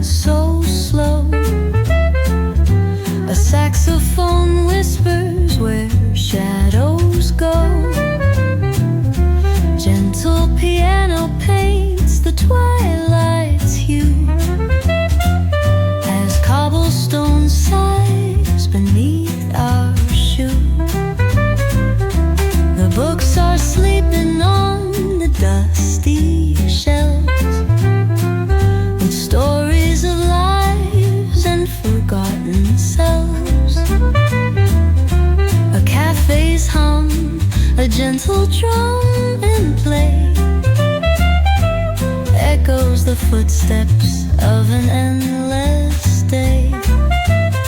so slow. A saxophone whispers where shadows go. Gentle piano paints the twilight's hue as cobblestone sighs beneath our shoe. The books are sleeping on the dusty shelves with stories of lives and forgotten selves. A cafe's hum, a gentle drum and play echoes the footsteps of an